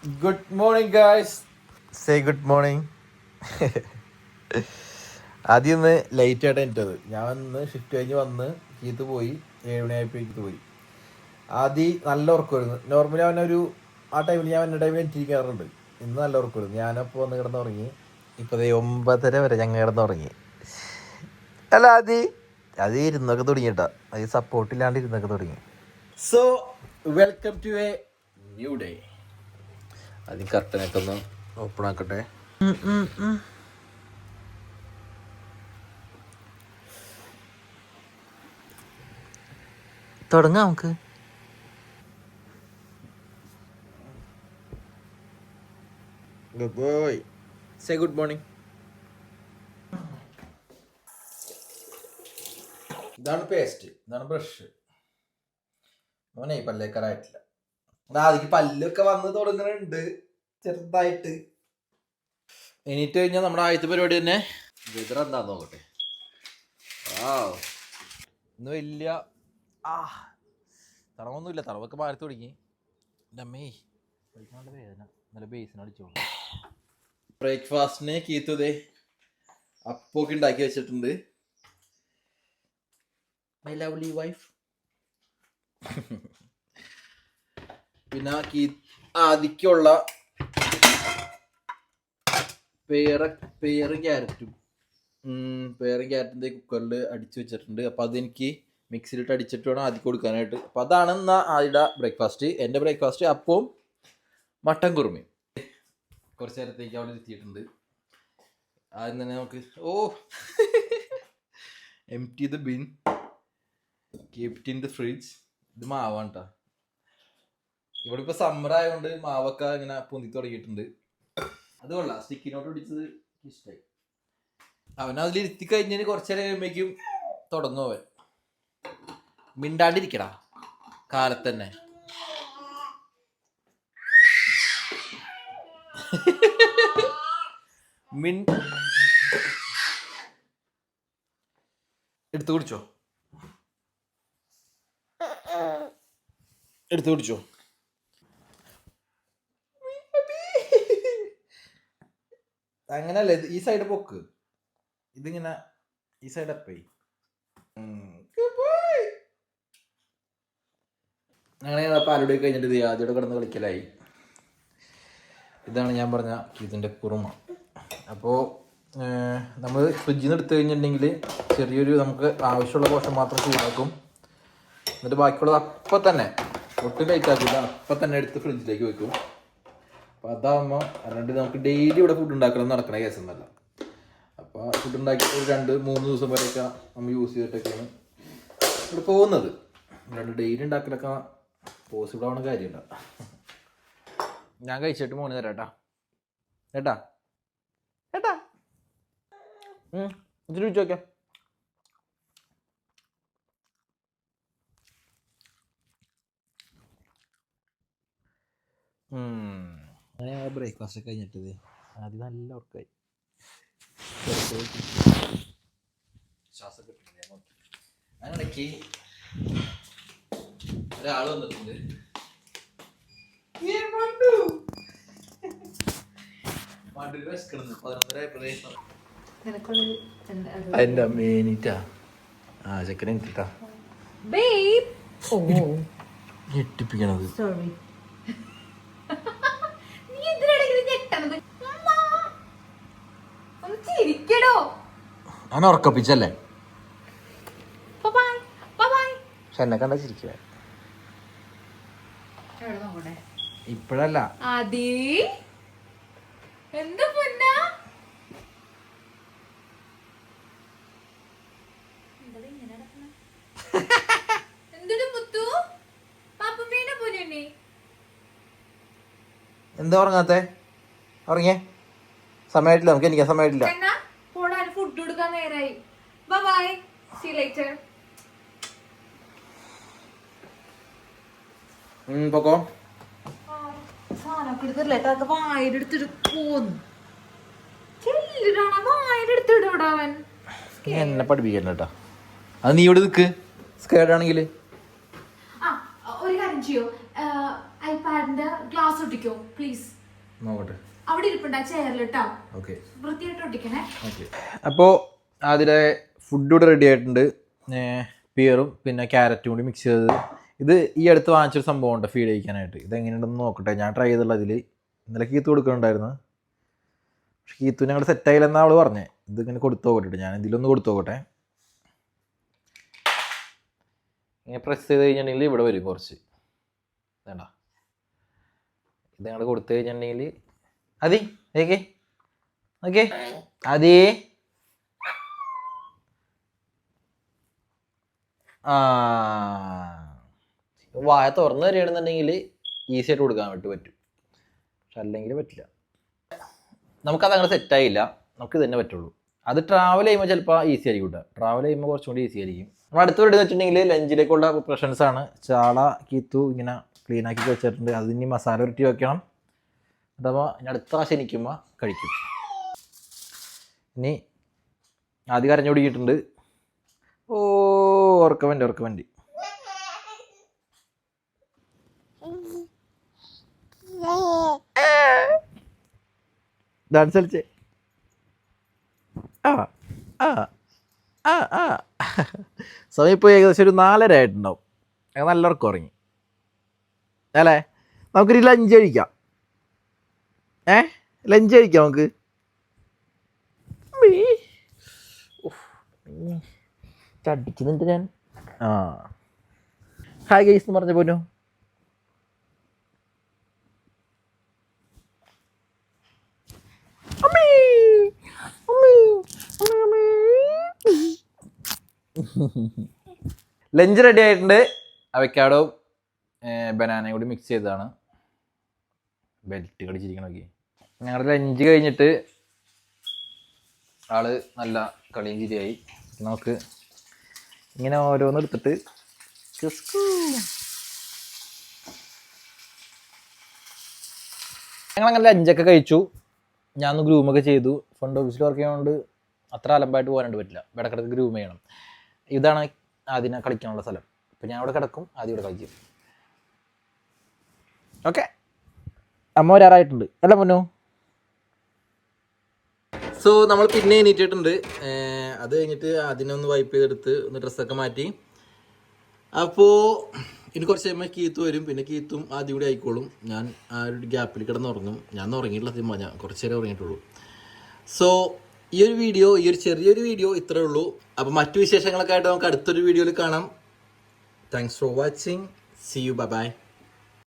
Good morning guys. Say good morning. ആദ്യം ഒന്ന് late ആയിട്ട് എനിറ്റത്. ഞാൻ വന്ന് ഷിഫ്റ്റ് കഴിഞ്ഞ് വന്ന് കീത്ത് പോയി 7 മണിയായപ്പോഴേക്ക് പോയി. ആദ്യം നല്ല ഉറക്കമായിരുന്നു. നോർമലി അവനൊരു ആ ടൈമിൽ ഞാൻ എൻ്റെ ടൈമിൽ എനിക്കാറുണ്ട്. ഇന്ന് നല്ല ഉറക്കമായിരുന്നു. ഞാനപ്പോൾ വന്ന് കിടന്നുറങ്ങി. ഇപ്പോൾ 9:30 വരെ ഞങ്ങൾ കിടന്നുറങ്ങി. അല്ല അത് ഇരുന്നൊക്കെ തുടങ്ങിയിട്ടാ. അത് സപ്പോർട്ടില്ലാണ്ട് ഇരുന്നൊക്കെ തുടങ്ങി. So welcome to a new day. ആദ്യം കർട്ടനൊക്കെ ഒന്ന് ഓപ്പൺ ആക്കട്ടെ. തുടങ്ങാം നമുക്ക്. Good boy. Say good morning. ഇതാണ് പേസ്റ്റ്, ഇതാണ് ബ്രഷ്. മോനെ പല്ലേക്കാറായിട്ടില്ല. അതിക്ക് പല്ലൊക്കെ വന്ന് തുടങ്ങുന്നുണ്ട് ചെറുതായിട്ട്. എണീറ്റ് കഴിഞ്ഞാൽ നമ്മുടെ ആദ്യത്തെ പരിപാടി തന്നെ വെതർ എന്താന്ന് നോക്കട്ടെ. ഇന്ന് വലിയ തണവൊന്നുമില്ല. തണവൊക്കെ മാറി തുടങ്ങി. എൻ്റെ അമ്മേ കഴിക്കാനുള്ള വേദന. നല്ല ബേസിന് അടിച്ചോളൂ. ബ്രേക്ക്ഫാസ്റ്റിന് കീത്തതേ അപ്പൊക്കെ ഉണ്ടാക്കി വെച്ചിട്ടുണ്ട്. My lovely wife. പിന്നെ ആദിക്കുള്ള പേരും ക്യാരറ്റും കുക്കറിൽ അടിച്ചു വെച്ചിട്ടുണ്ട്. അപ്പോൾ അതെനിക്ക് മിക്സിയിലിട്ട് അടിച്ചിട്ട് വേണം ആദ്യം കൊടുക്കാനായിട്ട്. അപ്പോൾ അതാണ് എന്നാൽ ആദ്യയുടെ ബ്രേക്ക്ഫാസ്റ്റ്. എൻ്റെ ബ്രേക്ക്ഫാസ്റ്റ് അപ്പവും മട്ടൻ കുറുമയും. കുറച്ച് നേരത്തേക്ക് അവിടെ എത്തിയിട്ടുണ്ട്. ആദ്യം തന്നെ നമുക്ക് empty the bin, keep in the fridge. ഇത് മാവാണ് കേട്ടോ. ഇവിടെ ഇപ്പോൾ സമ്മർ ആയതുകൊണ്ട് മാവൊക്കെ ഇങ്ങനെ പൊന്തി തുടങ്ങിയിട്ടുണ്ട്. അത് കൊള്ളാം. സ്റ്റിക്കിനോട്ട് പിടിച്ചത് ഇഷ്ടമായി. അവനതിലിരുത്തി കഴിഞ്ഞതിന് കുറച്ച് നേരം കഴിയുമ്പോഴേക്കും തുടങ്ങും അവൻ. മിണ്ടാണ്ടിരിക്കടാ കാലത്ത് തന്നെ. എടുത്തു കുടിച്ചോ. അങ്ങനല്ലേ, ഈ സൈഡ് പൊക്ക്. ഇതിങ്ങനെ ഈ സൈഡ് അപ്പേ. അങ്ങനെ പാലുടി കഴിഞ്ഞിട്ട് ഇത് ആദ്യയോടെ കിടന്ന് കളിക്കലായി. ഇതാണ് ഞാൻ പറഞ്ഞ ഇതിൻ്റെ കുറുമ. അപ്പോൾ നമ്മൾ ഫ്രിഡ്ജിൽ നിന്ന് എടുത്തു കഴിഞ്ഞിട്ടുണ്ടെങ്കിൽ ചെറിയൊരു നമുക്ക് ആവശ്യമുള്ള പോഷൻ മാത്രം ചൂടാക്കും. എന്നിട്ട് ബാക്കിയുള്ളത് അപ്പം തന്നെ ഒട്ടും ലൈറ്റ് ആക്കില്ല, അപ്പം തന്നെ എടുത്ത് ഫ്രിഡ്ജിലേക്ക് വെക്കും. അപ്പോൾ അതാകുമ്പോൾ അല്ലാണ്ട് നമുക്ക് ഡെയിലി ഇവിടെ ഫുഡ് ഉണ്ടാക്കണം നടക്കണ കേസൊന്നുമല്ല. അപ്പോൾ ഫുഡ് ഉണ്ടാക്കി ഒരു 2-3 ദിവസം വരെയൊക്കെ നമ്മൾ യൂസ് ചെയ്തിട്ടൊക്കെയാണ് ഇവിടെ പോകുന്നത്. അല്ലാണ്ട് ഡെയിലി ഉണ്ടാക്കലൊക്കെ പോസിബിൾ ആവുന്ന കാര്യമില്ല. ഞാൻ കഴിച്ചിട്ട് മോന് തരാം ഏട്ടാ. ഇതിൽ വെച്ച് നോക്കാം. അങ്ങനെ ബ്രേക്ക്ഫാസ്റ്റ് ഒക്കെ കഴിഞ്ഞിട്ടത് ആദ്യം നല്ല ഉറക്കായി. ശ്വാസം കിട്ടുന്നില്ല. അതിനിടയ്ക്ക് ഒരാൾ വന്നിട്ടുണ്ട്. അതിന്റെ മേനിട്ടാ ചെക്കനെ എനിക്കിട്ടാ ഞെട്ടിപ്പിക്കണത്. ഞാൻ ഉറക്കപ്പിച്ചല്ലേ. പക്ഷെ എന്നെ കണ്ടാ ചിരിക്കുക. ഇപ്പഴല്ല. എന്താ ഉറങ്ങാത്തെ? ഉറങ്ങിയേ സമയമായിട്ടില്ല. നമുക്ക് എനിക്ക് സമയമായിട്ടില്ല. ഫുഡ് കൊടുക്കാൻ നേരായി. Bye, see you later. പൊക്കോ. സാധനമൊക്കെ എടുത്തില്ലേ വായിലെടുത്തിട്ട് പോന്നു. വായിലെടുത്തിടൂടാ അവൻ. എന്നെ പഠിപ്പിക്കണ്ട കേട്ടോ. അത് നീ ഇവിടെ നിൽക്ക്. സ്കേർഡ് ആണെങ്കിൽ ഒരു കാര്യം ചെയ്യോ, ഐ ഐപാഡിന്റെ ഗ്ലാസ് ഒട്ടിക്കോ പ്ലീസ്. നോക്കട്ടെ. അവിടെ ഇരിപ്പുണ്ട് ആ ചെയറിൽ കേട്ടോ. ഓക്കെ, വൃത്തിയായിട്ട് ഒട്ടിക്കണേ. ഓക്കെ. അപ്പോൾ അതിലെ ഫുഡ് ഇവിടെ റെഡി ആയിട്ടുണ്ട്. പിയറും പിന്നെ ക്യാരറ്റും കൂടി മിക്സ് ചെയ്തത്. ഇത് ഈ അടുത്ത് വാങ്ങിച്ചൊരു സംഭവം ഉണ്ട് ഫീഡ് കഴിക്കാനായിട്ട്. ഇതെങ്ങനെയുണ്ടെന്ന് നോക്കട്ടെ. ഞാൻ ട്രൈ ചെയ്തുള്ള ഇതിൽ ഇന്നലെ കീത്ത് കൊടുക്കുന്നുണ്ടായിരുന്നു. പക്ഷെ കീത്തു ഞങ്ങൾ സെറ്റായില്ലെന്നാണ് അവൾ പറഞ്ഞത്. ഇതിങ്ങനെ കൊടുത്തു നോക്കട്ടെ. ഞാൻ ഇതിലൊന്ന് കൊടുത്തു നോക്കട്ടെ. ഇങ്ങനെ പ്രസ് ചെയ്ത് കഴിഞ്ഞിട്ടുണ്ടെങ്കിൽ ഇവിടെ വരും കുറച്ച്. വേണ്ട, ഇത് ഞങ്ങൾ കൊടുത്തു കഴിഞ്ഞിട്ടുണ്ടെങ്കിൽ അതി ഓക്കെ ഓക്കെ അതി വായ തുറന്നു തരികയാണെന്നുണ്ടെങ്കിൽ ഈസി ആയിട്ട് കൊടുക്കാൻ വേണ്ടി പറ്റും. പക്ഷെ അല്ലെങ്കിൽ പറ്റില്ല. നമുക്കത് അങ്ങനെ സെറ്റായില്ല. നമുക്ക് ഇത് തന്നെ പറ്റുള്ളൂ. അത് ട്രാവൽ ചെയ്യുമ്പോൾ ചിലപ്പോൾ ഈസി ആയിരിക്കും കേട്ടോ. ട്രാവൽ ചെയ്യുമ്പോൾ കുറച്ചും കൂടി ഈസി ആയിരിക്കും. നമ്മൾ അടുത്ത വീട് വെച്ചിട്ടുണ്ടെങ്കിൽ ലഞ്ചിലേക്കുള്ള പ്രിപ്പറേഷൻസ് ആണ്. ചാള കീത്തു ഇങ്ങനെ ക്ലീൻ ആക്കി വെച്ചിട്ടുണ്ട്. അതിന് മസാല ഉരുട്ടി വെക്കണം. അഥവാ ഇനി അടുത്ത പ്രാവശ്യം എനിക്കുമ്പോൾ കഴിക്കും. ഇനി ആദ്യം കരഞ്ഞു പിടിക്കിട്ടുണ്ട്. ഓ ഉറക്കവൻ്റെ ഡാൻസ് കളിച്ചേ. സമയം ഇപ്പോൾ ഏകദേശം ഒരു 4:30 ആയിട്ടുണ്ടാവും. നല്ല ഉറക്കം ഉറങ്ങി അല്ലേ? നമുക്കൊരു ലഞ്ച് കഴിക്കാം. ലഞ്ച് കഴിക്കാം നമുക്ക്. ചടിക്കുന്നുണ്ട് ഞാൻ. ഹായ് ഗൈസ് എന്ന് പറഞ്ഞ പോനോ. ലഞ്ച് റെഡി ആയിട്ടുണ്ട്. അവക്കാഡോ ബനാനയും കൂടി മിക്സ് ചെയ്തതാണ്. ബെൽറ്റ് കടിച്ചിരിക്കണമൊക്കെ. ഞങ്ങളുടെ ലഞ്ച് കഴിഞ്ഞിട്ട് ആള് നല്ല കളിയും ചിരിയായി. നമുക്ക് ഇങ്ങനെ ഓരോന്ന് എടുത്തിട്ട് ഞങ്ങളങ്ങനെ ലഞ്ചൊക്കെ കഴിച്ചു. ഞാനൊന്ന് ഗ്രൂമൊക്കെ ചെയ്തു. ഫണ്ട് ഓഫീസിൽ വർക്ക് ചെയ്യുന്നതുകൊണ്ട് അത്ര അലമ്പായിട്ട് പോകാനായിട്ട് പറ്റില്ല. ഇടക്കിടക്ക് ഗ്രൂം ചെയ്യണം. ഇതാണ് അതിനെ കളിക്കാനുള്ള സ്ഥലം. അപ്പം ഞാൻ അവിടെ കിടക്കും, ആദ്യം ഇവിടെ കളിക്കും. ഓക്കെ, അമ്മ വരാറായിട്ടുണ്ട് അല്ല മുന്നോ. സോ നമ്മൾ പിന്നെ എണീറ്റിട്ടുണ്ട്. അത് കഴിഞ്ഞിട്ട് അതിനൊന്ന് വൈപ്പ് ചെയ്തെടുത്ത് ഒന്ന് ഡ്രസ്സൊക്കെ മാറ്റി. അപ്പോൾ ഇനി കുറച്ച് കഴിയുമ്പോൾ കീത്ത് വരും. പിന്നെ കീത്തും ആദ്യം കൂടി ആയിക്കോളും. ഞാൻ ആ ഒരു ഗ്യാപ്പിൽ കിടന്നുറങ്ങും. ഞാൻ ഉറങ്ങിയിട്ടുള്ള സത്യം പറഞ്ഞാൽ കുറച്ച് നേരം ഉറങ്ങിയിട്ടുള്ളൂ. സോ ഈ ഒരു ചെറിയൊരു വീഡിയോ ഇത്രേ ഉള്ളൂ. അപ്പോൾ മറ്റു വിശേഷങ്ങളൊക്കെ ആയിട്ട് നമുക്ക് അടുത്തൊരു വീഡിയോയിൽ കാണാം. Thanks for watching. See you. Bye by.